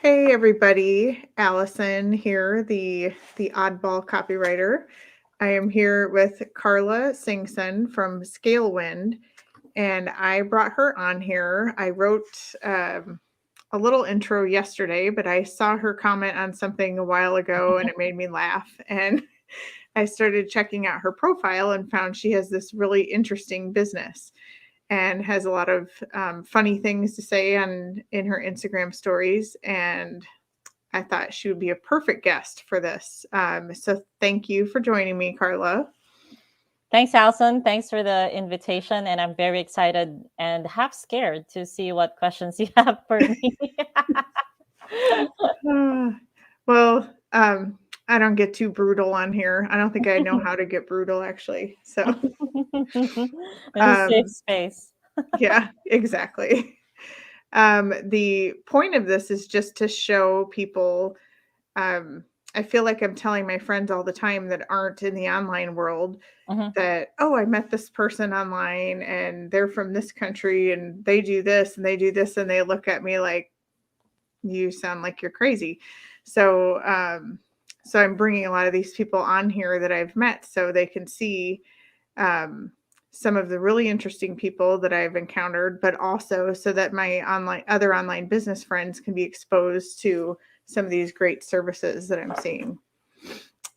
Hey everybody, Allison here, the Oddball Copywriter. I am here with Karla Singson from Scalewind, and I brought her on here. I wrote a little intro yesterday, but I saw her comment on something a while ago, and it made me laugh. And I started checking out her profile and found she has this really interesting business and has a lot of funny things to say in her Instagram stories. And I thought she would be a perfect guest for this. So thank you for joining me, Karla. Thanks, Alison. Thanks for the invitation. And I'm very excited and half scared to see what questions you have for me. Well, I don't get too brutal on here. I don't think I know how to get brutal, actually. So, This is safe um, space. yeah, exactly. The point of this is just to show people. Um, I feel like I'm telling my friends all the time that aren't in the online world Mhm. that, oh, I met this person online and they're from this country and they do this and they do this. And they look at me like, you sound like you're crazy. So, so I'm bringing a lot of these people on here that I've met so they can see um, some of the really interesting people that I've encountered, but also so that my other online business friends can be exposed to some of these great services that I'm seeing.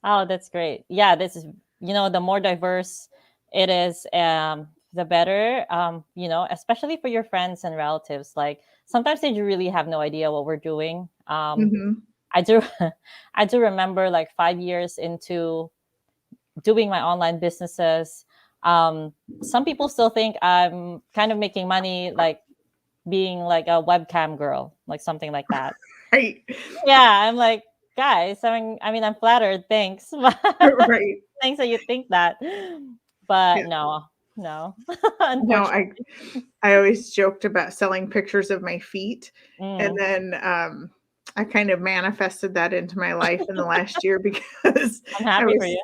Oh, that's great. Yeah, this is, the more diverse it is, the better, especially for your friends and relatives. Like sometimes they really have no idea what we're doing. Hmm. I do, I do remember like 5 years into doing my online businesses. Some people still think I'm kind of making money, like being like a webcam girl, like something like that. Right. Yeah, I'm like, guys, I mean, I'm flattered. Thanks. Right. Thanks that you think that. But Yeah. no, No, unfortunately. I always joked about selling pictures of my feet, and Mm, then I kind of manifested that into my life in the last year because I'm I happy for was you.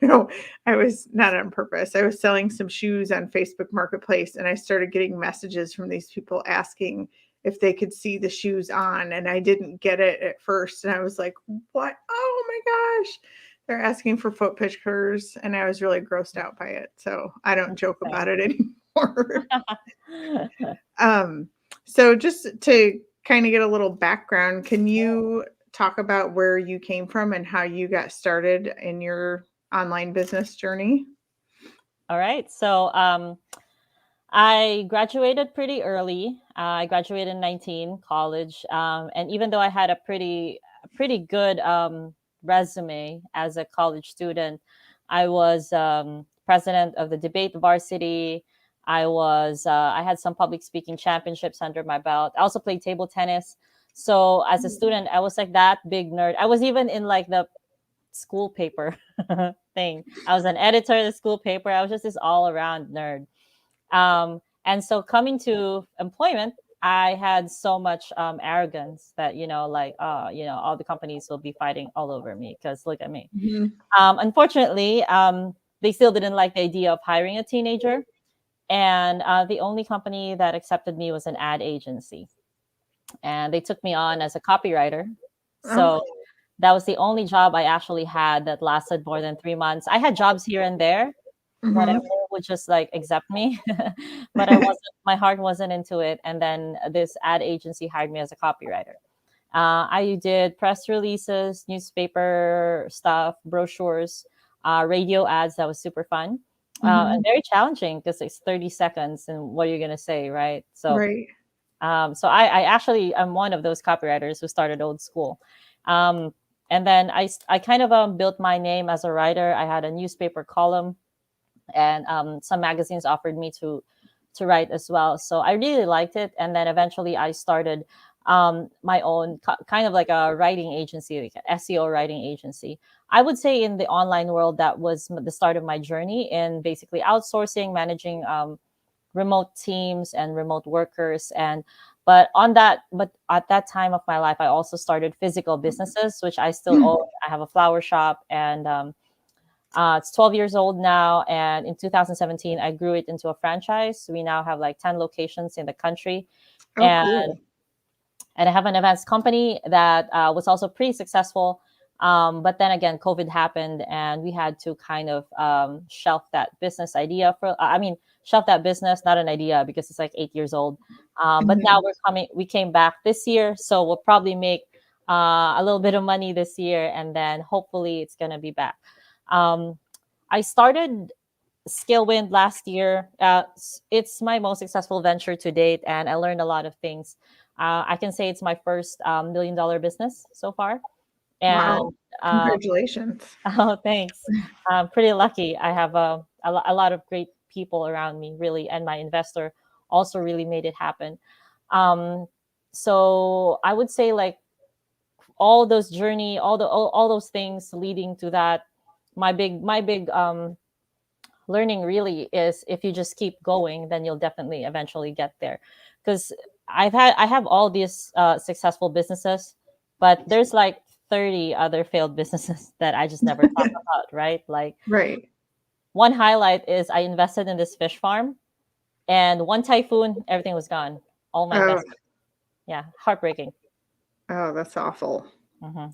no, I was not on purpose. I was selling some shoes on Facebook Marketplace, and I started getting messages from these people asking if they could see the shoes on, and I didn't get it at first, and I was like, "What? Oh my gosh!" They're asking for foot pictures, and I was really grossed out by it. So I don't joke about it anymore. um, so just to kind of get a little background, can you talk about where you came from and how you got started in your online business journey? All right. So I graduated pretty early. I graduated in 19 college, and even though I had a pretty good resume as a college student, I was president of the debate varsity. I had some public speaking championships under my belt. I also played table tennis. So as a student, I was like that big nerd. I was even in like the school paper thing. I was an editor of the school paper. I was just this all around nerd. And so coming to employment, I had so much arrogance that, like, all the companies will be fighting all over me because look at me. Mhm. Unfortunately, they still didn't like the idea of hiring a teenager. And the only company that accepted me was an ad agency. And they took me on as a copywriter. Oh, So that was the only job I actually had that lasted more than 3 months. I had jobs here and there, whatever mhm. would just like accept me, but I wasn't. My heart wasn't into it. And then this ad agency hired me as a copywriter. I did press releases, newspaper stuff, brochures, radio ads. That was super fun and Mhm. very challenging because it's 30 seconds, and what are you gonna say, right? So Right. I actually am one of those copywriters who started old school. Um, and then I kind of built my name as a writer. I had a newspaper column, and some magazines offered me to write as well. So I really liked it. And then eventually I started my own kind of like a writing agency, like an SEO writing agency. I would say in the online world, that was the start of my journey in basically outsourcing, managing remote teams and remote workers. And but at that time of my life, I also started physical businesses, which I still own. I have a flower shop, and it's 12 years old now. And in 2017, I grew it into a franchise. We now have like 10 locations in the country. Oh, And cool. And I have an events company that was also pretty successful. But then again, COVID happened, and we had to kind of shelf that business idea shelf that business, not an idea because it's like 8 years old. But now Mhm. we came back this year, so we'll probably make a little bit of money this year, and then hopefully it's gonna be back. Um, I started Skillwind last year. It's my most successful venture to date, and I learned a lot of things. I can say it's my first $1 million business so far, and Wow. um, Congratulations. oh, thanks. I'm pretty lucky. I have a lot of great people around me, really, and my investor also really made it happen. Um, so I would say like all those journey, all those things leading to that. My big learning really is if you just keep going, then you'll definitely eventually get there. Because I have all these successful businesses, but there's like 30 other failed businesses that I just never talk about, right? Like Right. one highlight is I invested in this fish farm, and one typhoon, everything was gone. All my Oh, investment. Yeah, heartbreaking. oh, that's awful. Hmm.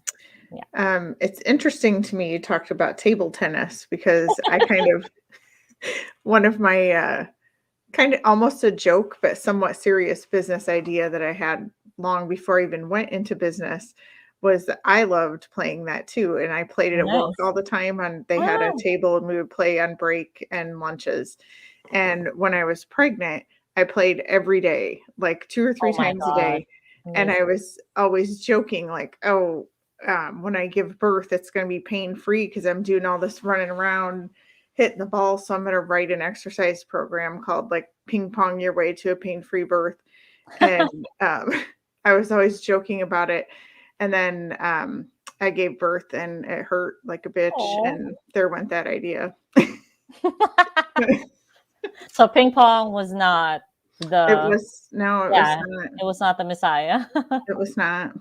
Yeah. It's interesting to me you talked about table tennis because I kind of one of my kind of almost a joke but somewhat serious business idea that I had long before I even went into business was that I loved playing that too, and I played it at work Nice. all the time. On They had a Wow. table and we would play on break and lunches. And when I was pregnant, I played every day, like 2 or 3 Oh my times a God. day, and I Amazing. was always joking like, "Oh, when I give birth, it's gonna be pain-free because 'cause I'm doing all this running around, hitting the ball, so I'm gonna write an exercise program called, like, Ping Pong Your Way to a Pain-Free Birth." And, I was always joking about it, and then, I gave birth and it hurt like a bitch, Oh. and there went that idea. So ping pong was not It the was no, it was yeah, not. it was not the messiah. It was not.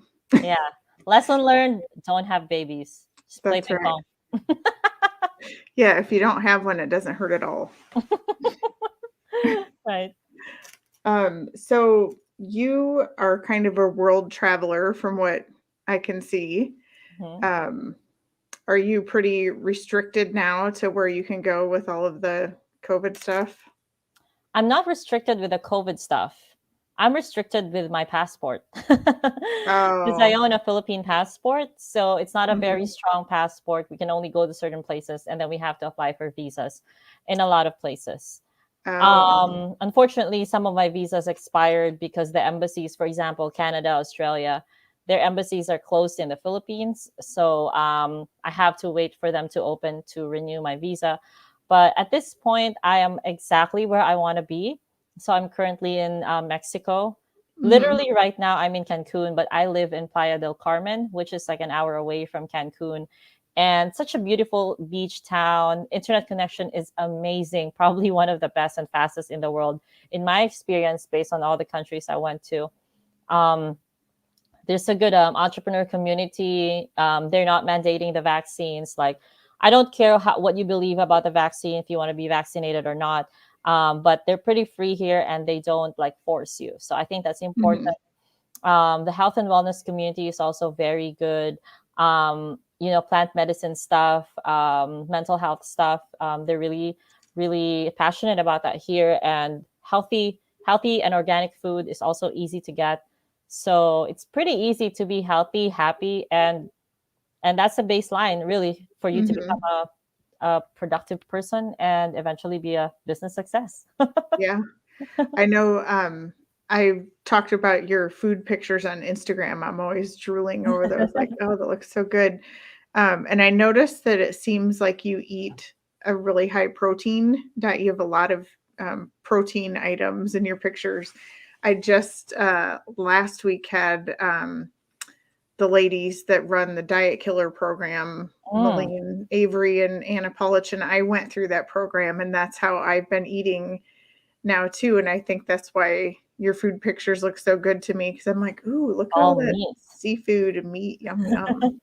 Yeah. Lesson learned, don't have babies. Just play That's ping right. pong. Yeah, if you don't have one, it doesn't hurt at all. Right. So you are kind of a world traveler from what I can see. Mhm. Um, are you pretty restricted now to where you can go with all of the COVID stuff? I'm not restricted with the COVID stuff. I'm restricted with my passport because I Oh, own a Philippine passport. So it's not a very mhm. strong passport. We can only go to certain places, and then we have to apply for visas in a lot of places. Oh, Unfortunately, some of my visas expired because the embassies, for example, Canada, Australia, their embassies are closed in the Philippines. So I have to wait for them to open to renew my visa. But at this point, I am exactly where I want to be. So I'm currently in Mexico. mhm. Literally, right now, I'm in Cancun, but I live in Playa del Carmen, which is like an hour away from Cancun. And such a beautiful beach town. Internet connection is amazing, probably one of the best and fastest in the world, in my experience, based on all the countries I went to. Um, there's a good entrepreneur community. They're not mandating the vaccines. Like, I don't care what you believe about the vaccine, if you want to be vaccinated or not. But they're pretty free here, and they don't like force you. So I think that's important. Mhm. The health and wellness community is also very good. Plant medicine stuff, mental health stuff. They're really, really passionate about that here. And healthy and organic food is also easy to get. So it's pretty easy to be healthy, happy, and that's the baseline really for you to become Mhm. a productive person and eventually be a business success. Yeah. I know, I talked about your food pictures on Instagram. I'm always drooling over those, like, "Oh, that looks so good." And I noticed that it seems like you eat a really high protein diet. You have a lot of, protein items in your pictures. I just, last week had, the ladies that run the Diet Killer program, Mm. Malene Avery and Anna Polich, and I went through that program, and that's how I've been eating now too, and I think that's why your food pictures look so good to me because 'cause I'm like, "Ooh, look at all All that meat. seafood and meat, yum, yum."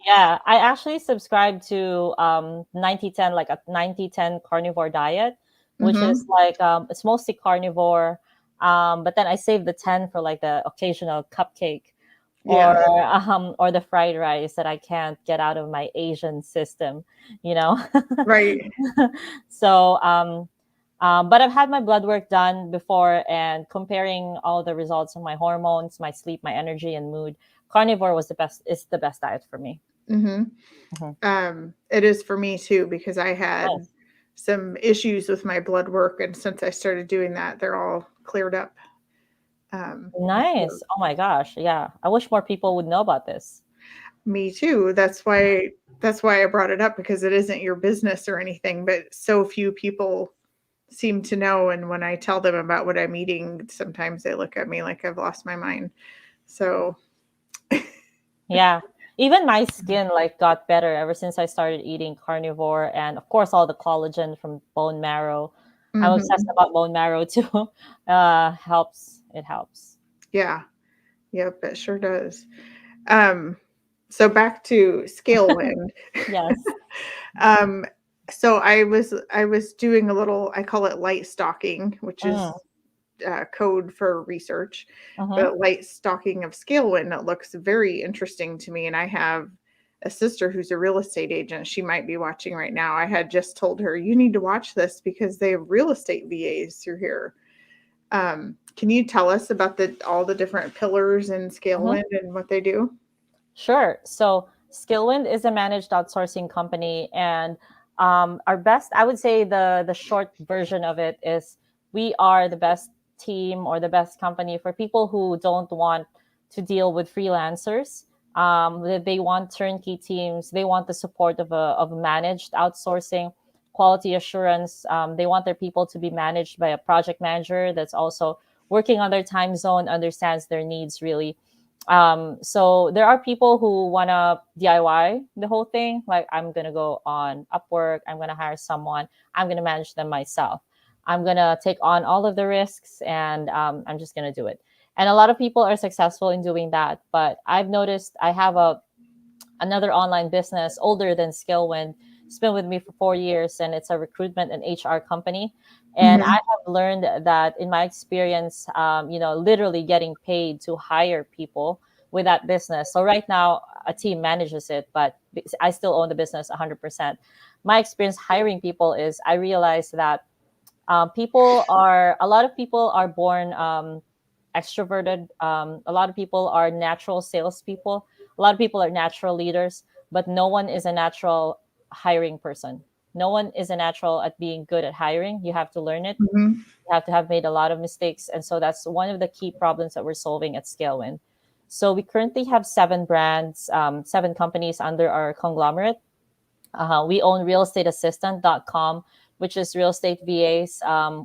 Yeah, I actually subscribe to 90-10, like a 90-10 carnivore diet, which is Mhm, like it's mostly carnivore. But then I save the 10 for like the occasional cupcake Yeah. or the fried rice that I can't get out of my Asian system, you know. Right. So but I've had my blood work done before, and comparing all the results of my hormones, my sleep, my energy, and mood, carnivore was the best. Is the best diet for me. Hmm. Mhm. It is for me too, because I had Nice. some issues with my blood work, and since I started doing that, they're all cleared up. So Nice. Oh my gosh. Yeah. I wish more people would know about this. me too. That's why I brought it up, because it isn't your business or anything, but so few people seem to know, and when I tell them about what I'm eating, sometimes they look at me like I've lost my mind. So, Yeah. Even my skin like got better ever since I started eating carnivore, and of course all the collagen from bone marrow. I'm obsessed mhm. about bone marrow too. Helps. It helps. Yeah. Yep, it sure does. Um, so back to Scalewind. Yes. um, so I was doing a little, I call it light stalking, which Mm. is code for research, Mm-hmm. but light stalking of Scalewind, that looks very interesting to me. And I have a sister who's a real estate agent. She might be watching right now. I had just told her, you need to watch this because they have real estate VAs through here. Can you tell us about all the different pillars in Mm-hmm. Scalewind and what they do? Sure. So Skillwind is a managed outsourcing company, and our best, I would say, the short version of it is we are the best team or the best company for people who don't want to deal with freelancers. They want turnkey teams. They want the support of managed outsourcing, quality assurance. They want their people to be managed by a project manager that's also working on their time zone, understands their needs really. So there are people who want to DIY the whole thing. Like, I'm going to go on Upwork, I'm going to hire someone, I'm going to manage them myself. I'm going to take on all of the risks, and I'm just going to do it. And a lot of people are successful in doing that. But I've noticed I have another online business older than Skillwind. It's been with me for 4 years, and it's a recruitment and HR company. And I Mhm. have learned that in my experience, literally getting paid to hire people with that business. So right now, a team manages it, but I still own the business 100%. My experience hiring people is I realized that a lot of people are born extroverted. A lot of people are natural salespeople. A lot of people are natural leaders, but no one is a natural hiring person. No one is a natural at being good at hiring. You have to learn it. Mhm. You have to have made a lot of mistakes. And so that's one of the key problems that we're solving at Scalewind. So we currently have 7 brands, 7 companies under our conglomerate. We own realestateassistant.com, which is real estate VAs.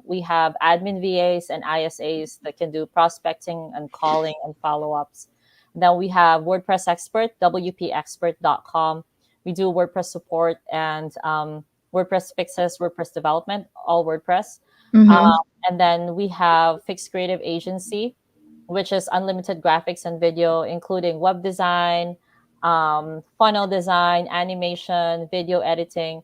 We have admin VAs and ISAs that can do prospecting and calling and follow ups. Then we have WordPress Expert, WPExpert.com. We do WordPress support and WordPress fixes, WordPress development, all WordPress. Um, Mhm. and then we have Fixed Creative Agency, which is unlimited graphics and video, including web design, funnel design, animation, video editing,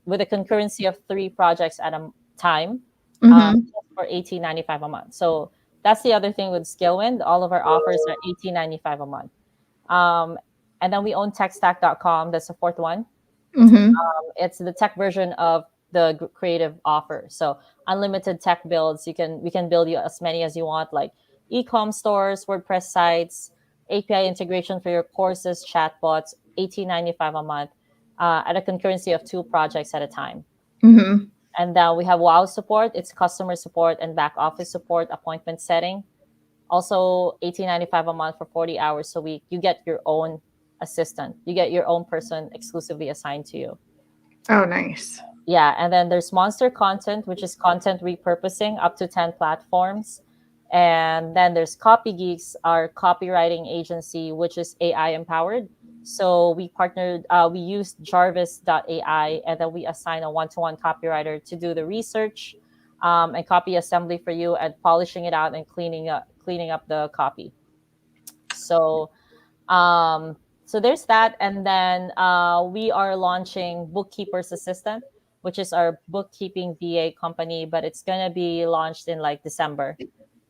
with a concurrency of 3 projects at a time, Mhm. just for 18.95 a month. So that's the other thing with Skillwind. All of our offers are 18.95 a month. Um, and then we own techstack.com. That's the fourth one. Mhm. It's the tech version of the creative offer. So unlimited tech builds. We can build you as many as you want, like e-com stores, WordPress sites, API integration for your courses, chatbots, 18.95 a month, at a concurrency of 2 projects at a time. Mhm. And then we have Wow support. It's customer support and back office support, appointment setting. Also 18.95 a month for 40 hours a week. You get your own assistant. You get your own person exclusively assigned to you. Oh, nice. Yeah, and then there's Monster Content, which is content repurposing up to 10 platforms. And then there's Copy Geeks, our copywriting agency, which is AI empowered. So we used Jarvis.ai, and then we assign a one-to-one copywriter to do the research, and copy assembly for you, and polishing it out and cleaning up the copy. So so there's that, and then we are launching Bookkeeper's Assistant, which is our bookkeeping VA company, but it's going to be launched in like December,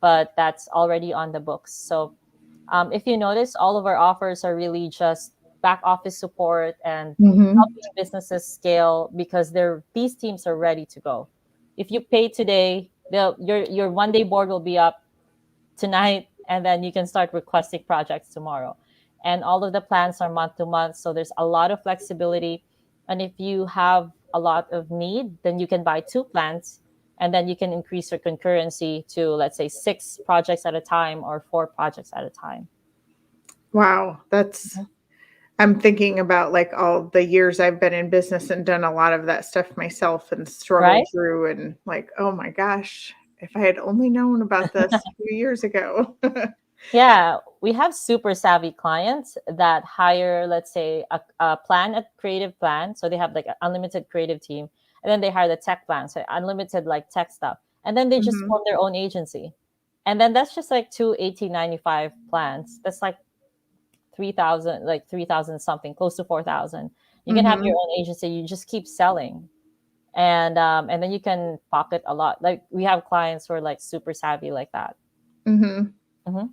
but that's already on the books. So if you notice, all of our offers are really just back office support and Mm-hmm. helping businesses scale because these teams are ready to go. If you pay today, your 1 day board will be up tonight, and then you can start requesting projects tomorrow. And all of the plans are month to month, so there's a lot of flexibility. And if you have a lot of need, then you can buy two plans, and then you can increase your concurrency to, let's say, 6 projects at a time or 4 projects at a time. Wow, Mhm. I'm thinking about like all the years I've been in business and done a lot of that stuff myself and Right? struggled through and like, oh my gosh, if I had only known about this a few years ago. Yeah, we have super savvy clients that hire, let's say, a creative plan. So they have like an unlimited creative team, and then they hire the tech plan, so unlimited like tech stuff, and then they just Mhm, form their own agency, and then that's just like 2,895 plans. That's like 3,000, like 3,000 something, close to 4,000. You can have your mhm, own agency. You just keep selling, and then you can pocket a lot. Like we have clients who are like super savvy like that. mhm. Hmm.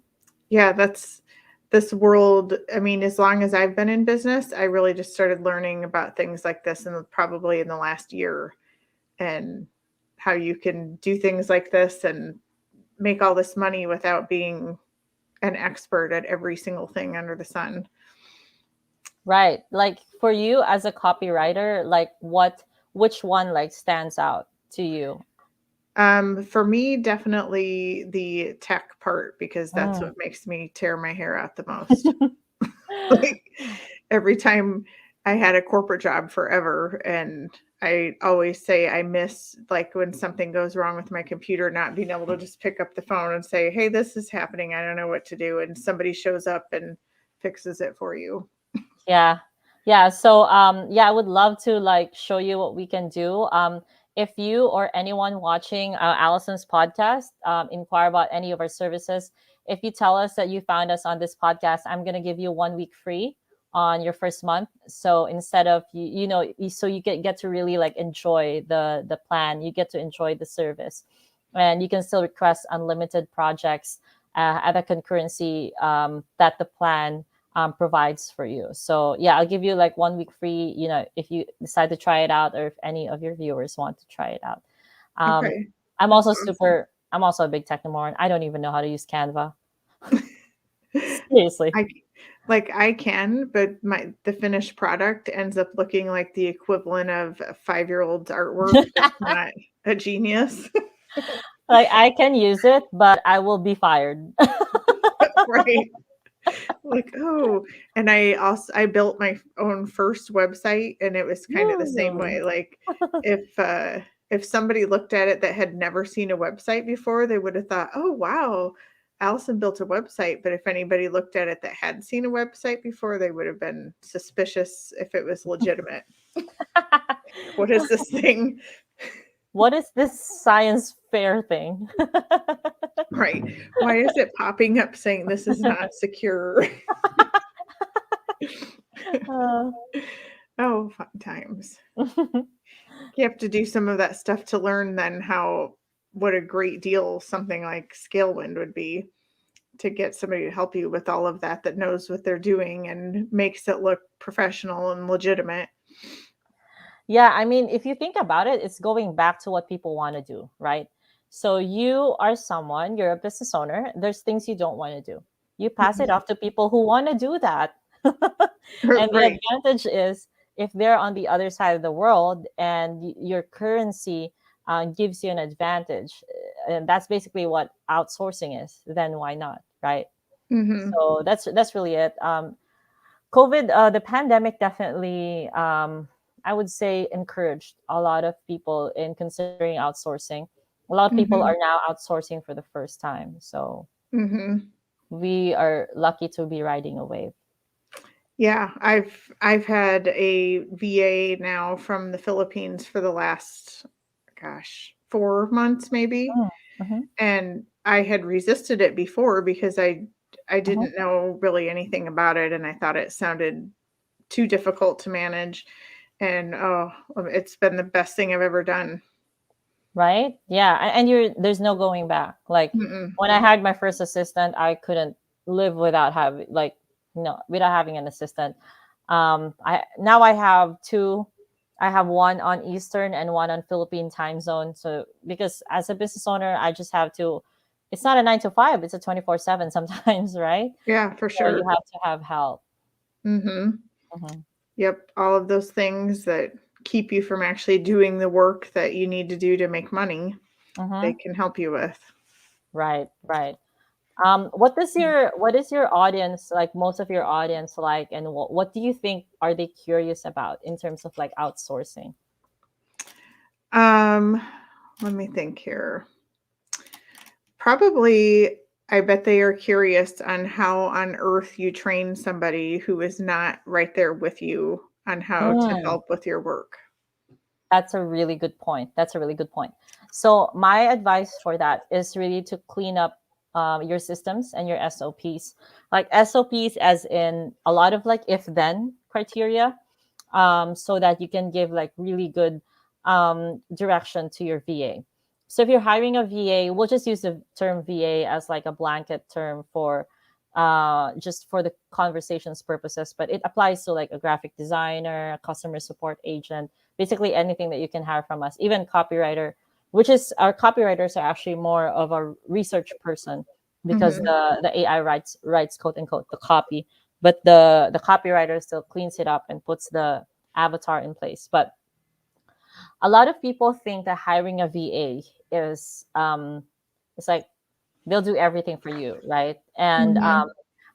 Yeah, that's this world. I mean, as long as I've been in business, I really just started learning about things like this probably in the last year and how you can do things like this and make all this money without being an expert at every single thing under the sun. Right. Like for you as a copywriter, like which one like stands out to you? For me, definitely the tech part because that's Mm. what makes me tear my hair out the most. Like every time I had a corporate job forever, and I always say I miss like when something goes wrong with my computer, not being able to just pick up the phone and say, "Hey, this is happening. I don't know what to do," and somebody shows up and fixes it for you. Yeah. Yeah. So yeah, I would love to like show you what we can do. If you or anyone watching Allison's podcast inquire about any of our services, if you tell us that you found us on this podcast, I'm gonna give you 1 week free on your first month. So instead of so you get to really like enjoy the plan, you get to enjoy the service, and you can still request unlimited projects at a concurrency that the plan provides for you. So yeah, I'll give you like 1 week free, if you decide to try it out or if any of your viewers want to try it out. Um, Okay, I'm that's also awesome. I'm also a big technomoron. I don't even know how to use Canva. Seriously. I like I can, but the finished product ends up looking like the equivalent of a 5-year-old's artwork that's not a genius. Like I can use it, but I will be fired. Right. Like, "Oh," and I built my own first website, and it was kinda the same Ooh. way, like, if somebody looked at it that had never seen a website before, they would have thought, "Oh, wow, Allison built a website," but if anybody looked at it that had seen a website before, they would have been suspicious if it was legitimate. "What is this thing?" What is this science fair thing? Right. "Why is it popping up saying this is not secure?" Uh, Oh, fun times. You have to do some of that stuff to learn then what a great deal something like Scalewind would be to get somebody to help you with all of that that knows what they're doing and makes it look professional and legitimate. Yeah, I mean, if you think about it, it's going back to what people want to do, right? So you are someone, you're a business owner, there's things you don't want to do. You pass it Mhm. off to people who want to do that. And the Right. advantage is if they're on the other side of the world and your currency gives you an advantage, and that's basically what outsourcing is, then why not, right? Mhm. So that's really it. COVID, the pandemic definitely, I would say, encouraged a lot of people in considering outsourcing. A lot of people are Mhm. now outsourcing for the first time. So Mhm. we are lucky to be riding a wave. Yeah, I've had a VA now from the Philippines for the last, gosh, 4 months maybe, Mm, mhm, and I had resisted it before because I mhm. didn't know really anything about it, and I thought it sounded too difficult to manage, And it's been the best thing I've ever done. Right? Yeah. And there's no going back. Like Mm-mm. when I had my first assistant, I couldn't live without having like no without having an assistant. I now I have two. I have one on Eastern and one on Philippine time zone. So because as a business owner, I just have to. It's not a 9 to 5; it's a 24/7 sometimes, right? Yeah, for So you sure. have to have help. Mm-hmm. Hmm. Yep, all of those things that keep you from actually doing the work that you need to do to make money, they Hmm. can help you with. Right, right. What is your audience like? Most of your audience like, and what do you think are they curious about in terms of like outsourcing? Um, Let me think here. Probably, I bet they are curious on how on earth you train somebody who is not right there with you on how to Mm, help with your work. that's a really good point. That's a really good point. So my advice for that is really to clean up your systems and your SOPs. Like SOPs, as in a lot of like if then criteria, so that you can give like really good direction to your VA. So if you're hiring a VA, we'll just use the term VA as like a blanket term for just for the conversations purposes, but it applies to like a graphic designer, a customer support agent, basically anything that you can hire from us, even copywriter, which is our copywriters are actually more of a research person because Mhm. the AI writes quote unquote the copy, but the copywriter still cleans it up and puts the avatar in place. But a lot of people think that hiring a VA is it's like they'll do everything for you, right? And Mhm.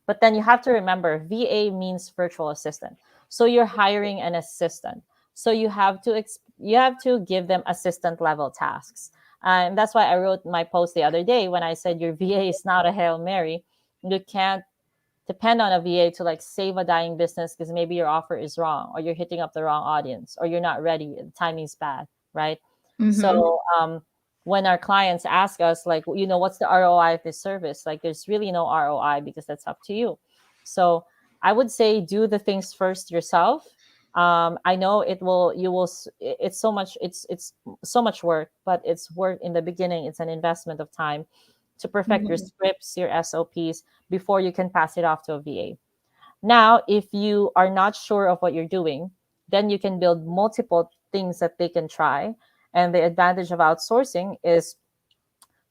but then you have to remember VA means virtual assistant, so you're hiring an assistant, so you have to give them assistant level tasks. And that's why I wrote my post the other day when I said your VA is not a Hail Mary. You can't depend on a VA to like save a dying business because maybe your offer is wrong or you're hitting up the wrong audience or you're not ready, the timing's bad, right? Mhm. So when our clients ask us like, what's the ROI of this service, like there's really no ROI because that's up to you. So I would say do the things first yourself. I know it's so much work, but it's work in the beginning. It's an investment of time to perfect your Mhm. scripts, your SOPs before you can pass it off to a VA. Now, if you are not sure of what you're doing, then you can build multiple things that they can try. And the advantage of outsourcing is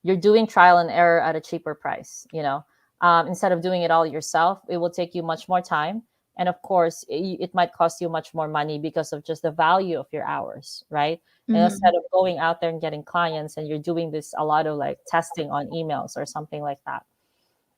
you're doing trial and error at a cheaper price. Instead of doing it all yourself, it will take you much more time. And of course, it might cost you much more money because of just the value of your hours, right? And Mhm. instead of going out there and getting clients and you're doing this a lot of like testing on emails or something like that.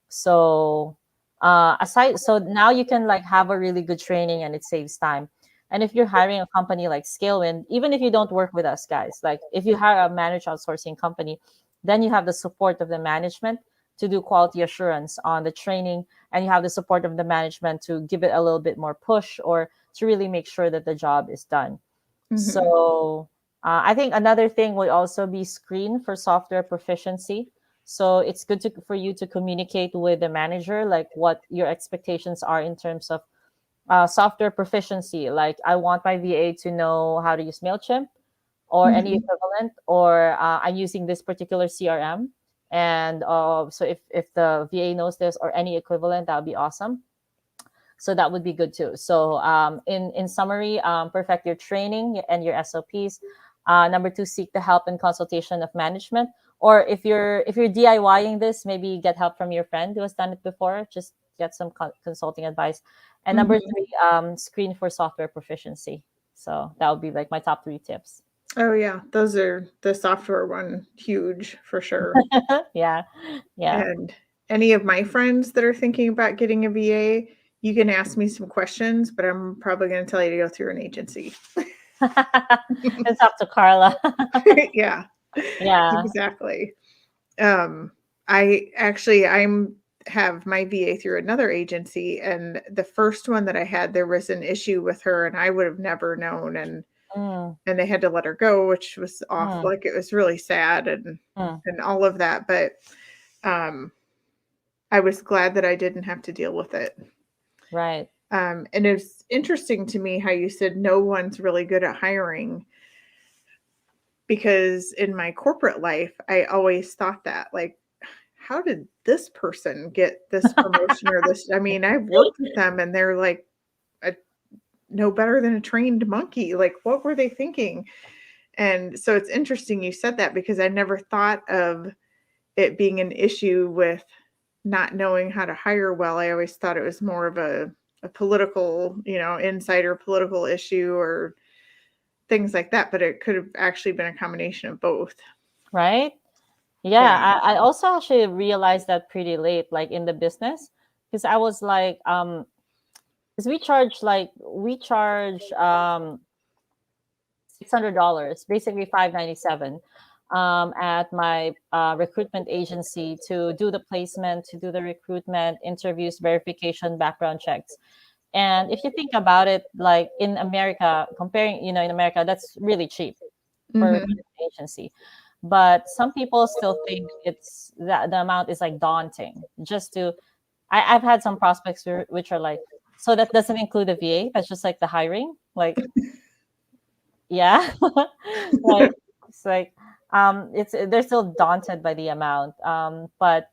So so now you can like have a really good training and it saves time. And if you're hiring a company like Scalewind, even if you don't work with us guys, like if you hire a managed outsourcing company, then you have the support of the management to do quality assurance on the training, and you have the support of the management to give it a little bit more push or to really make sure that the job is done. Mhm. So I think another thing would also be screen for software proficiency. So it's good for you to communicate with the manager, like what your expectations are in terms of software proficiency. Like I want my VA to know how to use Mailchimp or any Mhm. equivalent, or I'm using this particular CRM. And so if the VA knows this or any equivalent, that would be awesome. So that would be good too. So in summary, perfect your training and your SOPs. Number two, seek the help and consultation of management. Or if you're DIYing this, maybe get help from your friend who has done it before. Just get some consulting advice. And number Mhm. three, screen for software proficiency. So that would be like my top three tips. Oh yeah, those are the software one huge for sure. Yeah, yeah. And any of my friends that are thinking about getting a VA, you can ask me some questions, but I'm probably going to tell you to go through an agency. Let's talk to Karla. Yeah, Yeah. exactly. Um, I'm have my VA through another agency, and the first one that I had, there was an issue with her, and I would have never known, Mm, and they had to let her go, which was off. mm, Like it was really sad, mm. and all of that, but um, I was glad that I didn't have to deal with it. Right. And it's interesting to me how you said no one's really good at hiring, because in my corporate life, I always thought that, like, how did this person get this promotion or this? I mean, I've worked with them and they're like a, no better than a trained monkey. Like, what were they thinking? And so it's interesting you said that, because I never thought of it being an issue with not knowing how to hire well. I always thought it was more of a political, insider political issue or things like that, but it could have actually been a combination of both. Right? Yeah. Yeah, I also actually realized that pretty late, like in the business, because I was like, because we charge $600, basically 597, at my recruitment agency to do the placement, to do the recruitment, interviews, verification, background checks. And if you think about it, like in America, comparing, in America, that's really cheap for a Mhm. recruitment agency. But some people still think it's that the amount is like daunting. Just to, I've had some prospects which are like, so that doesn't include the VA. That's just like the hiring. Like, yeah, like it's like it's they're still daunted by the amount. But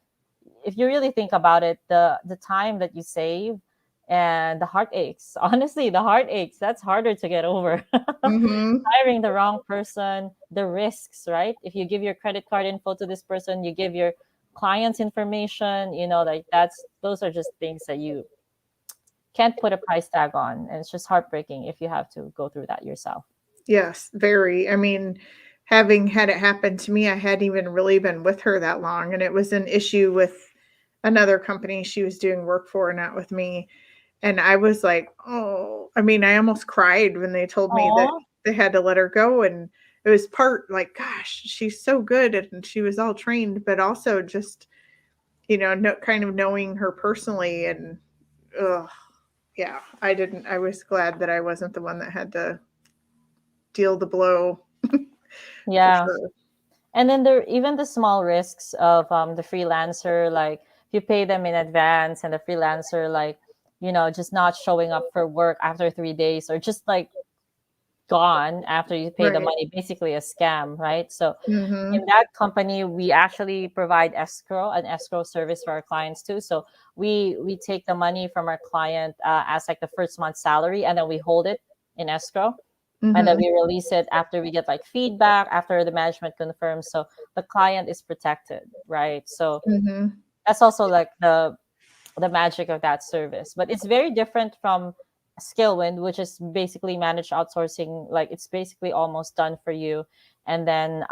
if you really think about it, the time that you save and the heartaches, honestly, the heartaches, that's harder to get over. Mhm. Hiring the wrong person, the risks, right? If you give your credit card info to this person, you give your client's information, like those are just things that you can't put a price tag on. And it's just heartbreaking if you have to go through that yourself. Yes, very. I mean, having had it happen to me, I hadn't even really been with her that long, and it was an issue with another company she was doing work for, not with me. And I was like, "Oh," I mean, I almost cried when they told me that Oh, they had to let her go, and it was part like, gosh, she's so good and she was all trained, but also just, kind of knowing her personally, and ugh, yeah, I was glad that I wasn't the one that had to deal the blow for yeah. sure. And then there even the small risks of the freelancer, like if you pay them in advance and the freelancer like, just not showing up for work after 3 days or just like gone after you pay the Right. money, basically a scam, right? So in Mhm. that company, we actually provide an escrow service for our clients too. So we take the money from our client as like the first month's salary, and then we hold it in escrow, and then Mhm. we release it after we get like feedback, after the management confirms. So the client is protected, right? So Mhm. that's also like the magic of that service. But it's very different from Skillwind, which is basically managed outsourcing. Like it's basically almost done for you, and then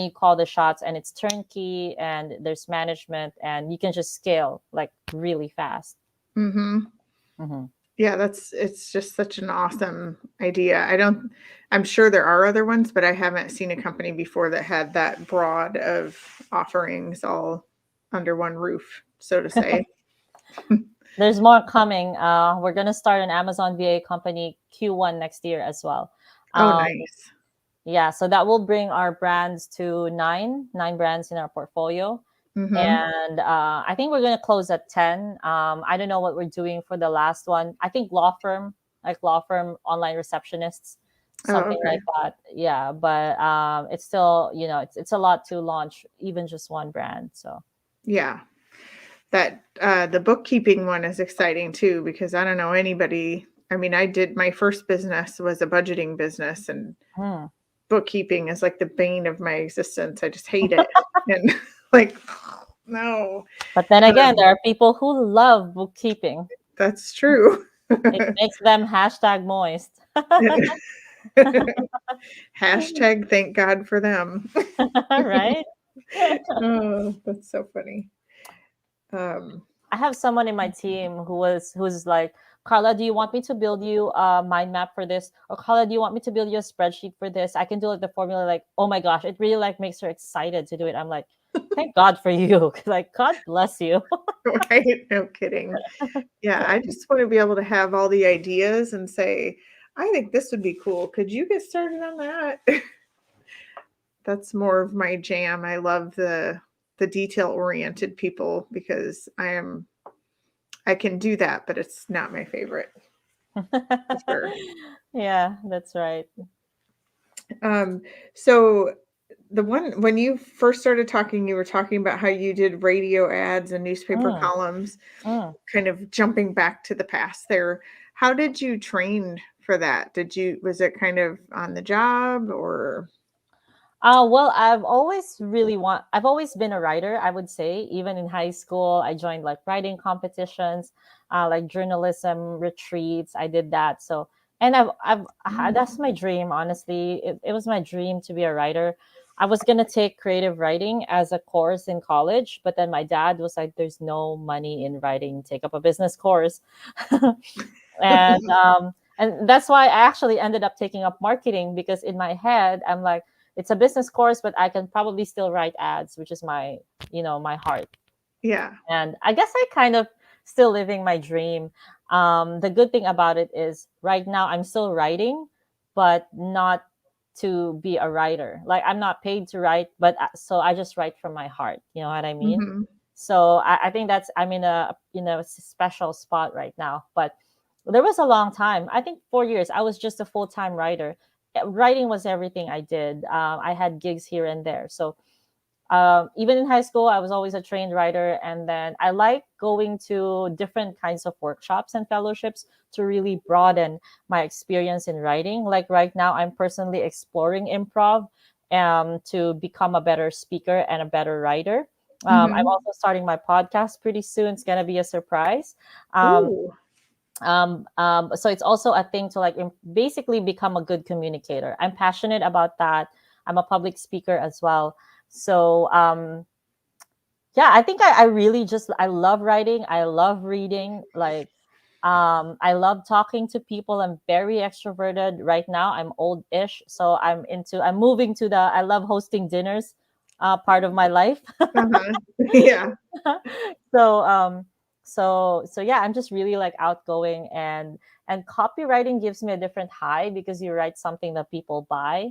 you call the shots, and it's turnkey, and there's management, and you can just scale like really fast. Mhm. Hmm. Yeah, it's just such an awesome idea. I'm sure there are other ones, but I haven't seen a company before that had that broad of offerings all under one roof, so to say. There's more coming. We're gonna start an Amazon VA company Q1 next year as well. Oh, Um, nice. yeah, so that will bring our brands to nine brands in our portfolio. Mhm. And I think we're going to close at 10. I don't know what we're doing for the last one. I think law firm online receptionists, Oh, something okay. like that. Yeah, but it's still, it's a lot to launch even just one brand. So Yeah. That, the bookkeeping one is exciting too, because I don't know anybody. I mean, I did my first business was a budgeting business, and hmm. bookkeeping is like the bane of my existence. I just hate it. And like, no. But then again, Um, there are people who love bookkeeping. that's true. It makes them hashtag moist. Hashtag thank God for them. Right? Oh, that's so funny. Um, I have someone in my team who's like, Karla, do you want me to build you a mind map for this? Or Karla, do you want me to build you a spreadsheet for this? I can do like the formula. Like, oh my gosh, it really like makes her excited to do it. I'm like, thank God for you. Like, God bless you. right? No kidding. Yeah, I just want to be able to have all the ideas and say, I think this would be cool. Could you get started on that? That's more of my jam. I love the detail oriented people, because I can do that, but it's not my favorite for sure. Yeah, that's right. Um, so the one when you first started talking, you were talking about how you did radio ads and newspaper Mm, columns, mm. kind of jumping back to the past there. How did you train for that? Was it kind of on the job or? Well, I've always been a writer, I would say. Even in high school, I joined like writing competitions, like journalism retreats. I did that. So, and that's my dream, honestly. It was my dream to be a writer. I was going to take creative writing as a course in college, but then my dad was like, there's no money in writing, take up a business course. And that's why I actually ended up taking up marketing, because in my head I'm like, it's a business course, but I can probably still write ads, which is my heart. Yeah. And I guess I kind of still living my dream. The good thing about it is right now I'm still writing, but not to be a writer. Like, I'm not paid to write, but so I just write from my heart. You know what I mean? Mhm. So I think I'm in a special spot right now. But there was a long time. I think 4 years. I was just a full time writer. Writing was everything I did. I had gigs here and there. So even in high school, I was always a trained writer. And then I like going to different kinds of workshops and fellowships to really broaden my experience in writing. Like right now, I'm personally exploring improv to become a better speaker and a better writer. I'm Mhm. also starting my podcast pretty soon. It's going to be a surprise. Um, Ooh. so it's also a thing to like basically become a good communicator. I'm passionate about that. I'm a public speaker as well. So yeah, I think I really just I love writing. I love reading. Like I love talking to people. I'm very extroverted right now. I'm old-ish, so I'm moving to the I love hosting dinners part of my life. Uh-huh. Yeah. so yeah, I'm just really like outgoing, and copywriting gives me a different high because you write something that people buy,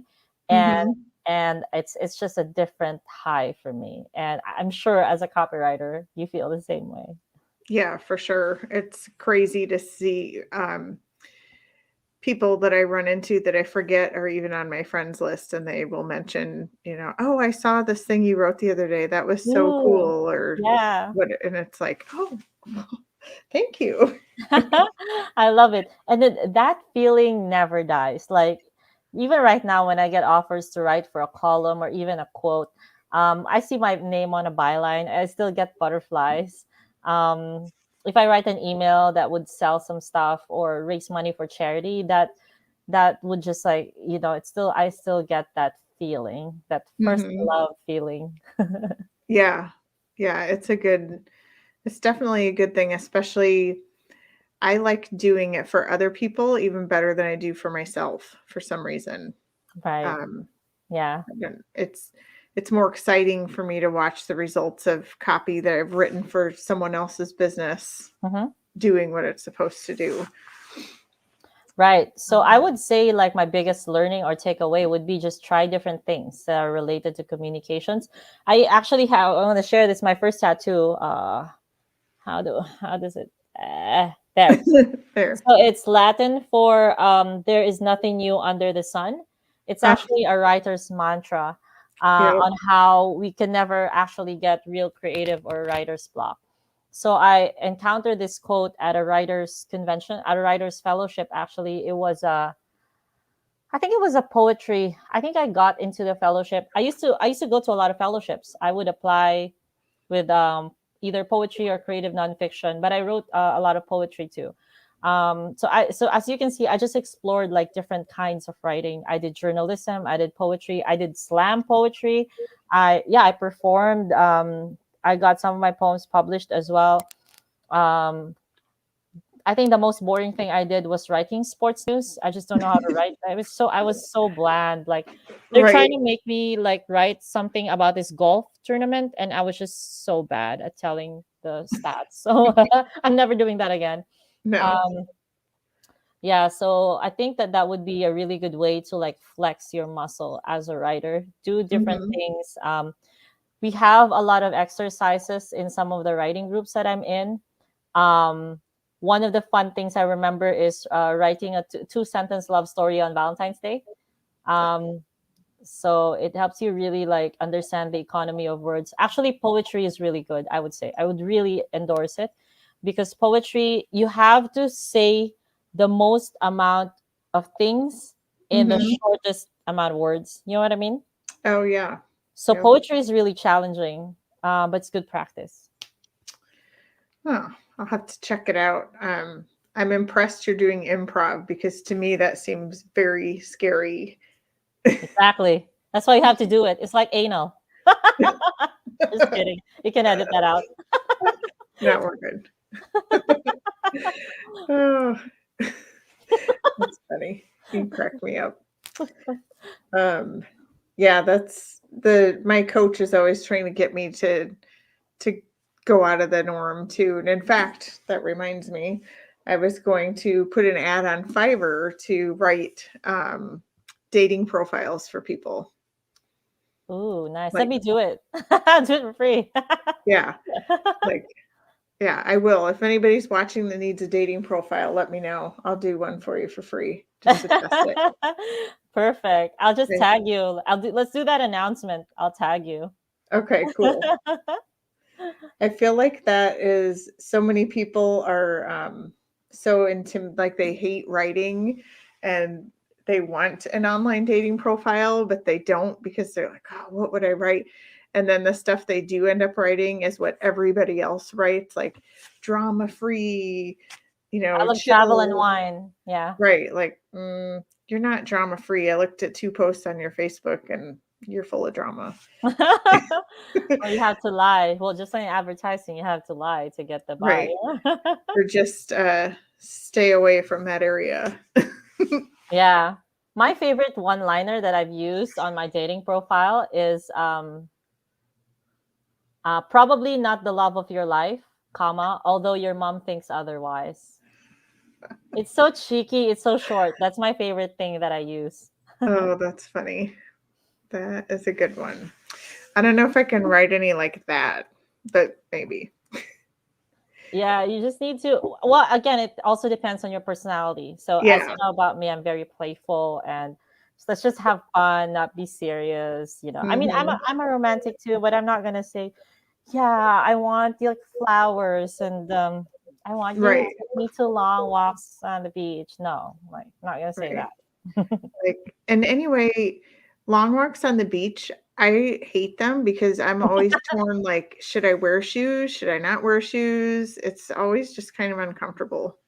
and Mhm. it's just a different high for me, and I'm sure as a copywriter you feel the same way. Yeah, for sure. It's crazy to see, people that I run into that I forget are even on my friends list, and they will mention, "Oh, I saw this thing you wrote the other day. That was so Ooh, cool," or yeah. what, and it's like, "Oh, thank you." I love it. And then that feeling never dies. Like, even right now, when I get offers to write for a column or even a quote, I see my name on a byline, I still get butterflies. If I write an email that would sell some stuff or raise money for charity, that would just like, I still get that feeling, that first Mhm. love feeling. Yeah. Yeah, it's definitely a good thing, especially I like doing it for other people even better than I do for myself for some reason. Right. Um, Yeah. I don't it's more exciting for me to watch the results of copy that I've written for someone else's business Mhm. doing what it's supposed to do. Right. So I Um, would say like my biggest learning or takeaway would be just try different things that are related to communications. I want to share this, my first tattoo. How does it there. there. So it's Latin for there is nothing new under the sun. It's Oh, actually a writer's mantra yep. on how we can never actually get real creative or writer's block. So I encountered this quote at a writer's convention, at a writer's fellowship. Actually, I think it was a poetry. I think I got into the fellowship. I used to go to a lot of fellowships. I would apply with either poetry or creative nonfiction, but I wrote a lot of poetry too. So as you can see, I just explored like different kinds of writing. I did journalism, I did poetry, I did slam poetry. I performed. I got some of my poems published as well. Um, I think the most boring thing I did was writing sports news. I just don't know how to write. I was so bland. Like, they're trying Right. to make me like write something about this golf tournament, and I was just so bad at telling the stats. So I'm never doing that again. No. Um, yeah, so I think that would be a really good way to like flex your muscle as a writer. Do different Mhm. things. We have a lot of exercises in some of the writing groups that I'm in. One of the fun things I remember is writing a two-sentence love story on Valentine's Day. So it helps you really like understand the economy of words. Actually, poetry is really good, I would say. I would really endorse it, because poetry, you have to say the most amount of things in the shortest amount of words. You know what I mean? Oh yeah. So Yep. poetry is really challenging, but it's good practice. Oh, I'll have to check it out. I'm impressed you're doing improv, because to me that seems very scary. Exactly. That's why you have to do it. It's like anal. Just kidding. You can edit that out. Not working. Oh, that's funny. You crack me up. Yeah, that's my coach is always trying to get me to go out of the norm too. And in fact, that reminds me, I was going to put an ad on Fiverr to write dating profiles for people. Ooh, nice. Let Like, me do it. Do it for free. yeah, like, yeah, I will. If anybody's watching that needs a dating profile, let me know. I'll do one for you for free just to test it. Perfect. I'll just Okay, tag you. Let's do that announcement. I'll tag you. okay, cool. I feel like that is so many people are so into like they hate writing and they want an online dating profile, but they don't because they're like, oh, what would I write? And then the stuff they do end up writing is what everybody else writes, like drama free, I love travel and chill. wine. Yeah. Right. Like, you're not drama free. I looked at 2 posts on your Facebook and you're full of drama. Or you have to lie. Well, just like advertising, you have to lie to get the buy. Right. Or just stay away from that area. Yeah. My favorite one-liner that I've used on my dating profile is probably not the love of your life, comma, although your mom thinks otherwise. It's so cheeky. It's so short. That's my favorite thing that I use. Oh, that's funny. That is a good one. I don't know if I can write any like that, but maybe. Yeah, you just need to. Well, again, it also depends on your personality. So, as you Yeah. know about me, I'm very playful and let's just have fun, not be serious. I mean, I'm a, Mhm. I'm a romantic too, but I'm not gonna say, yeah, I want like flowers and I want you to Right. take me to long walks on the beach. No, like, not gonna say Right. that. Like, and anyway, long walks on the beach, I hate them because I'm always torn, like, should I wear shoes? Should I not wear shoes? It's always just kind of uncomfortable.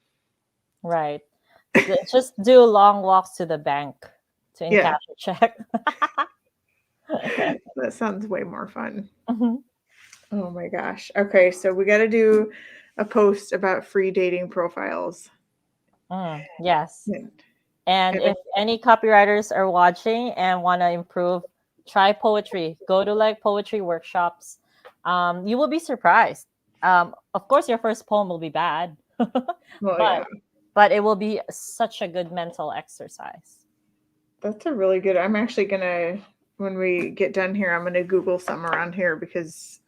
Right. Just do long walks to the bank to Yeah. encash a check. That sounds way more fun. Mhm. Oh my gosh. Okay, so we got to do a post about free dating profiles. Yes. And, And and if any copywriters are watching and want to improve, try poetry. Go to like poetry workshops. You will be surprised. Of course, your first poem will be bad, well, but yeah, but it will be such a good mental exercise. that's a really good. I'm actually gonna when we get done here, I'm gonna Google some around here because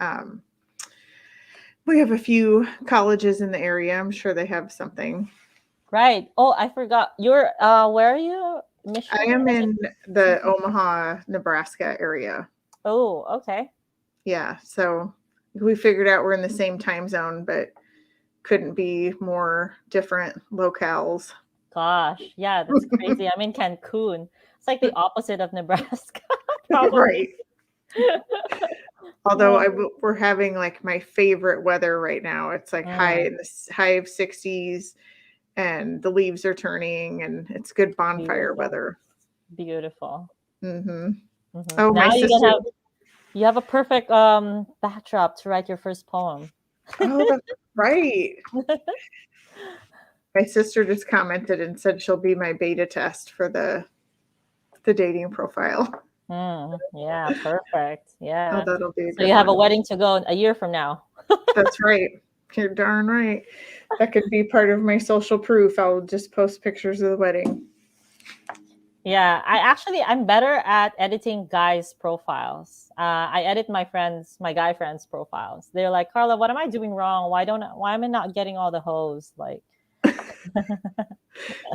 we have a few colleges in the area. I'm sure they have something. Right. Oh, I forgot. You're where are you? I Michigan? am Was it in the something? Omaha, Nebraska area. Oh, okay. Yeah, so we figured out we're in the same time zone, but couldn't be more different locales. Gosh, yeah, that's crazy. I'm in Cancun. It's like the opposite of Nebraska, probably. Right. Although we're having like my favorite weather right now. It's like Mm, high of 60s and the leaves are turning and it's good bonfire beautiful, weather. beautiful. Hmm. Hmm. Oh, my Now sister. you have a perfect backdrop to write your first poem. Oh, that's right. My sister just commented and said she'll be my beta test for the dating profile. Yeah, perfect. Oh, Yeah. that'll be a So you good have a one. wedding to go a year from now. That's right. You're darn right. That could be part of my social proof. I'll just post pictures of the wedding. Yeah, I'm better at editing guys' profiles. I edit my guy friends' profiles. They're like, Karla, what am I doing wrong? Why am I not getting all the hoes? Like,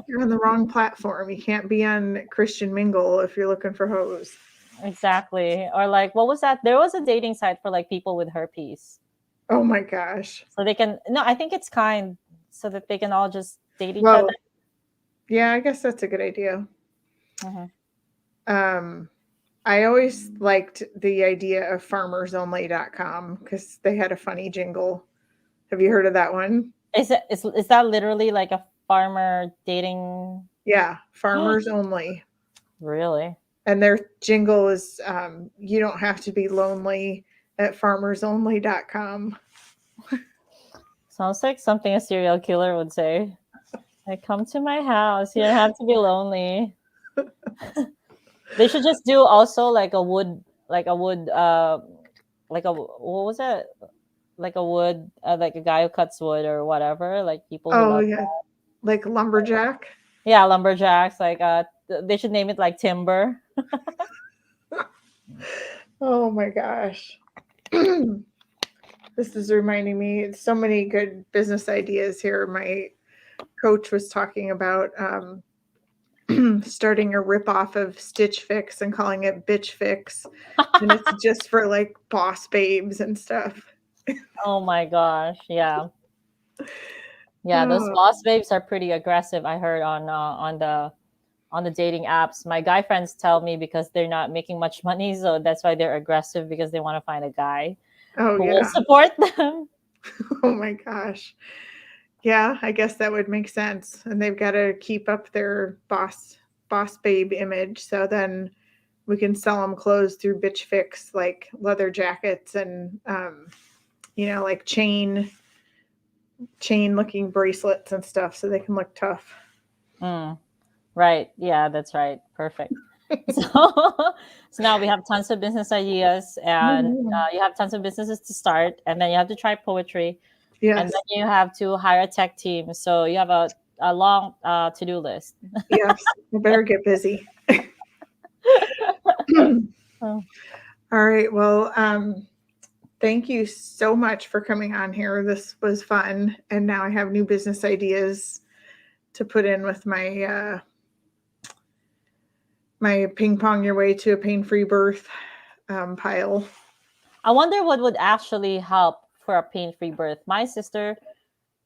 You're on the wrong platform. You can't be on Christian Mingle if you're looking for hoes. exactly. Or like, what was that? There was a dating site for like people with herpes, Oh my gosh. so they can. No, I think it's kind, so that they can all just date each other. Well, yeah, I guess that's a good idea. Mhm. Um, I always liked the idea of farmersonly.com because they had a funny jingle. Have you heard of that one? Is that literally like a farmer dating? Yeah, farmers only. Really? And their jingle is you don't have to be lonely at farmersonly.com. Sounds like something a serial killer would say. Like, come to my house. You don't have to be lonely. They should just do also like a wood, like a what was it? Like a wood, like a guy who cuts wood or whatever. Like people who Oh love, yeah, like lumberjack. yeah, lumberjacks. Like they should name it like timber. Oh my gosh. This is reminding me so many good business ideas here. My coach was talking about starting a ripoff of Stitch Fix and calling it Bitch Fix. And it's just for like boss babes and stuff. Oh my gosh, yeah, yeah. Those Oh, boss babes are pretty aggressive. I heard on the dating apps. My guy friends tell me because they're not making much money, so that's why they're aggressive because they want to find a guy oh who will yeah. support them. Oh my gosh. Yeah, I guess that would make sense. And they've got to keep up their boss babe image. So then we can sell them clothes through Bitch Fix, like leather jackets and like chain looking bracelets and stuff, so they can look tough. Mm, right. Yeah, that's right. Perfect. So, so now we have tons of business ideas, and Mhm. you have tons of businesses to start, and then you have to try poetry, and Yes, then you have to hire a tech team. So you have a long to-do list. yes. We better get busy. Oh, All right. Well, thank you so much for coming on here. This was fun, and now I have new business ideas to put in with my ping pong your way to a pain-free birth pile. I wonder what would actually help for a pain-free birth. My sister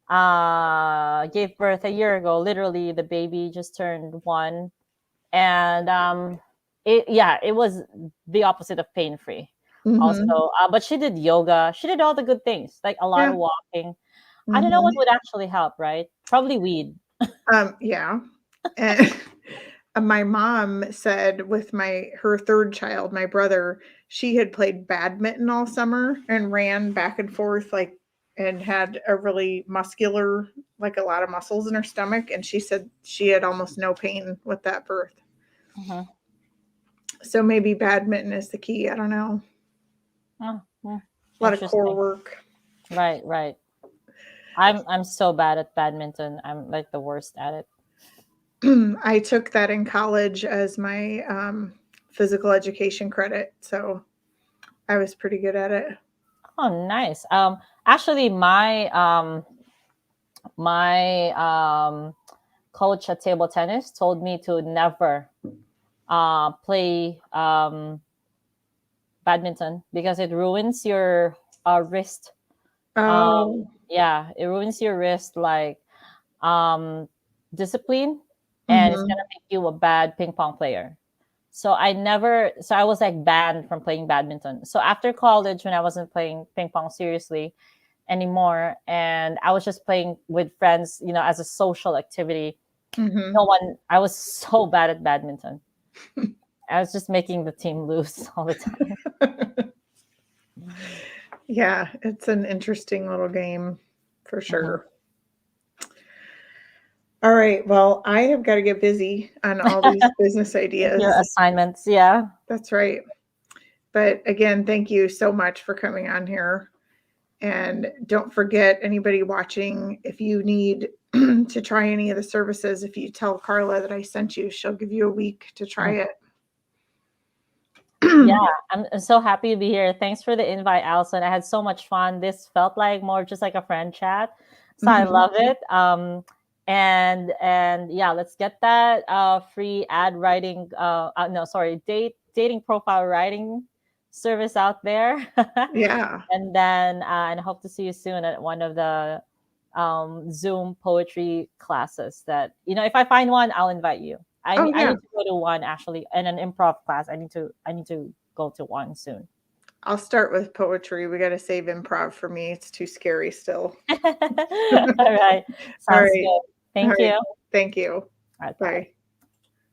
gave birth a year ago. Literally, the baby just turned 1, and it was the opposite of pain-free. Also, Hmm. but she did yoga. She did all the good things, like a lot Yeah. of walking. I don't know what Hmm. would actually help, right? Probably weed. Yeah. And my mom said with her third child, my brother, she had played badminton all summer and ran back and forth and had a really muscular, like a lot of muscles in her stomach. And she said she had almost no pain with that birth. Mhm. So maybe badminton is the key. I don't know. Oh, A lot of core interesting. work. Right, right. I'm so bad at badminton. I'm like the worst at it. I took that in college as my physical education credit. So I was pretty good at it. Oh, nice. Actually, my coach at table tennis told me to never play badminton because it ruins your wrist. Oh. Yeah, it ruins your wrist, like um, discipline, and it's Hmm. gonna make you a bad ping pong player. So I was like banned from playing badminton. So after college, when I wasn't playing ping pong seriously anymore, and I was just playing with friends, as a social activity, Hmm. I was so bad at badminton. I was just making the team lose all the time. Yeah, it's an interesting little game for Mhm. sure. All right. Well, I have got to get busy on all these business With your ideas. assignments, yeah. That's right. But again, thank you so much for coming on here. And don't forget, anybody watching, if you need to try any of the services. If you tell Karla that I sent you, she'll give you a week to try it. Yeah, I'm so happy to be here. Thanks for the invite, Allison. I had so much fun. This felt like more just like a friend chat. So I love it. And yeah, let's get that free ad writing dating profile writing service out there. Yeah. And then and I hope to see you soon at one of the Zoom poetry classes that, if I find one, I'll invite you. I Oh, need yeah. to go to one actually, and an improv class. I need to go to one soon. I'll start with poetry. We got to save improv for me. It's too scary still. All right. All Sounds right. good. All Thank right. you. Thank you. All right, Bye. bye.